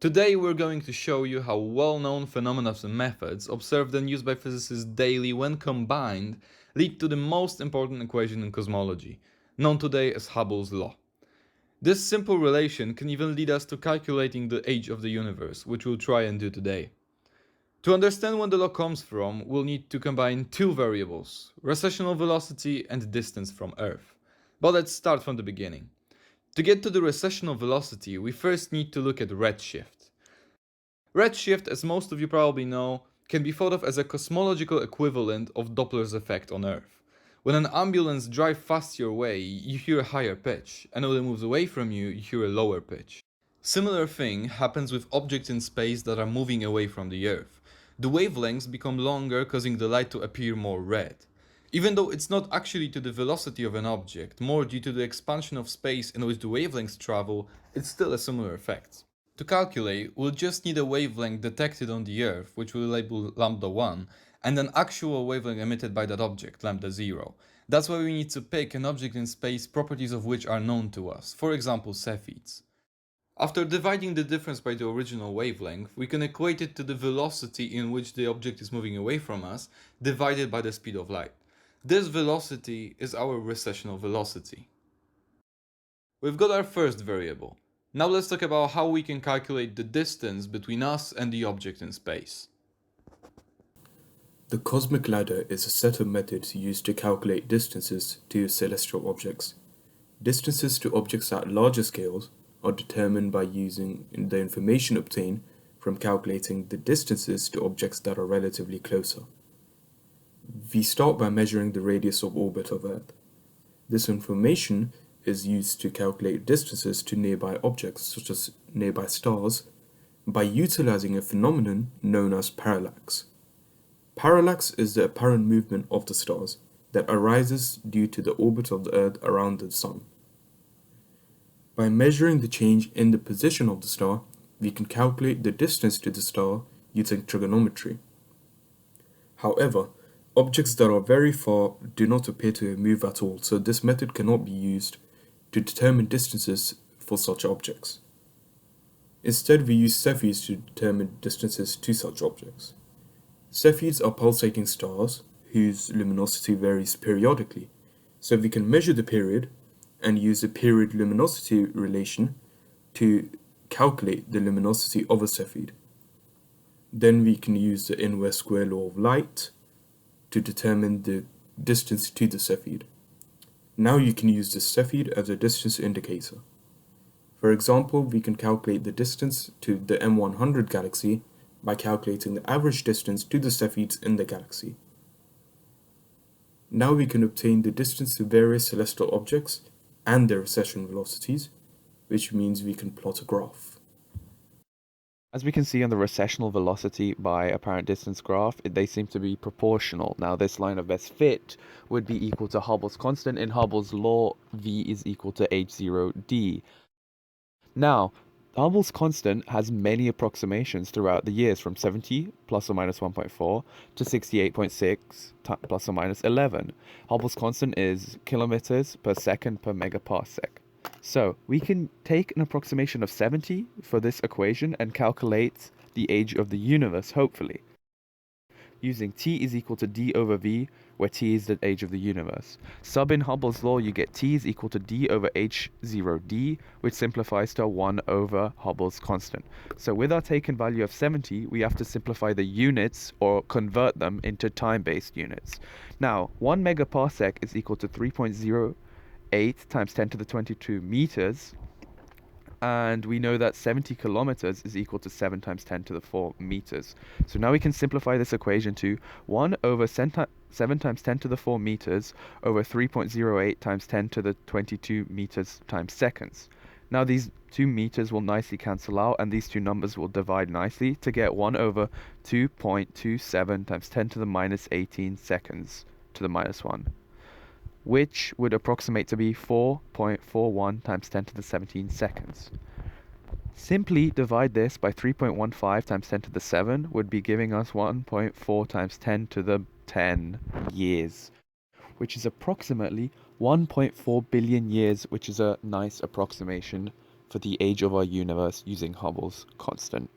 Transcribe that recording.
Today we're going to show you how well-known phenomena and methods observed and used by physicists daily when combined lead to the most important equation in cosmology, known today as Hubble's law. This simple relation can even lead us to calculating the age of the universe, which we'll try and do today. To understand where the law comes from, we'll need to combine two variables, recessional velocity and distance from Earth. But let's start from the beginning. To get to the recessional velocity, we first need to look at redshift. Redshift, as most of you probably know, can be thought of as a cosmological equivalent of Doppler's effect on Earth. When an ambulance drives fast your way, you hear a higher pitch, and when it moves away from you, you hear a lower pitch. Similar thing happens with objects in space that are moving away from the Earth. The wavelengths become longer, causing the light to appear more red. Even though it's not actually to the velocity of an object, more due to the expansion of space in which the wavelengths travel, it's still a similar effect. To calculate, we'll just need a wavelength detected on the Earth, which we'll label lambda 1, and an actual wavelength emitted by that object, lambda 0. That's why we need to pick an object in space properties of which are known to us, for example Cepheids. After dividing the difference by the original wavelength, we can equate it to the velocity in which the object is moving away from us, divided by the speed of light. This velocity is our recessional velocity. We've got our first variable. Now let's talk about how we can calculate the distance between us and the object in space. The cosmic ladder is a set of methods used to calculate distances to celestial objects. Distances to objects at larger scales are determined by using the information obtained from calculating the distances to objects that are relatively closer. We start by measuring the radius of orbit of Earth. This information is used to calculate distances to nearby objects, such as nearby stars, by utilizing a phenomenon known as parallax. Parallax is the apparent movement of the stars that arises due to the orbit of the Earth around the Sun. By measuring the change in the position of the star, we can calculate the distance to the star using trigonometry. However, objects that are very far do not appear to move at all, so this method cannot be used to determine distances for such objects. Instead, we use Cepheids to determine distances to such objects. Cepheids are pulsating stars whose luminosity varies periodically, so we can measure the period and use the period luminosity relation to calculate the luminosity of a Cepheid. Then we can use the inverse square law of light to determine the distance to the Cepheid. Now you can use the Cepheid as a distance indicator. For example, we can calculate the distance to the M100 galaxy by calculating the average distance to the Cepheids in the galaxy. Now we can obtain the distance to various celestial objects and their recession velocities, which means we can plot a graph. As we can see on the recessional velocity by apparent distance graph, they seem to be proportional. Now this line of best fit would be equal to Hubble's constant. In Hubble's law, V is equal to h0d. Now, Hubble's constant has many approximations throughout the years, from 70 plus or minus 1.4 to 68.6 plus or minus 11. Hubble's constant is kilometers per second per megaparsec. So we can take an approximation of 70 for this equation and calculate the age of the universe, hopefully, using t is equal to d over v, where t is the age of the universe. Sub in Hubble's law, you get t is equal to d over h0d, which simplifies to 1 over Hubble's constant. So with our taken value of 70, we have to simplify the units or convert them into time-based units. Now, 1 megaparsec is equal to 3.08 times 10 to the 22 meters, and we know that 70 kilometers is equal to 7 times 10 to the 4 meters. So now we can simplify this equation to 1 over 7 times 10 to the 4 meters over 3.08 times 10 to the 22 meters times seconds. Now these 2 meters will nicely cancel out, and these two numbers will divide nicely to get 1 over 2.27 times 10 to the minus 18 seconds to the minus 1. Which would approximate to be 4.41 times 10 to the 17 seconds. Simply divide this by 3.15 times 10 to the 7 would be giving us 1.4 times 10 to the 10 years, which is approximately 1.4 billion years, which is a nice approximation for the age of our universe using Hubble's constant.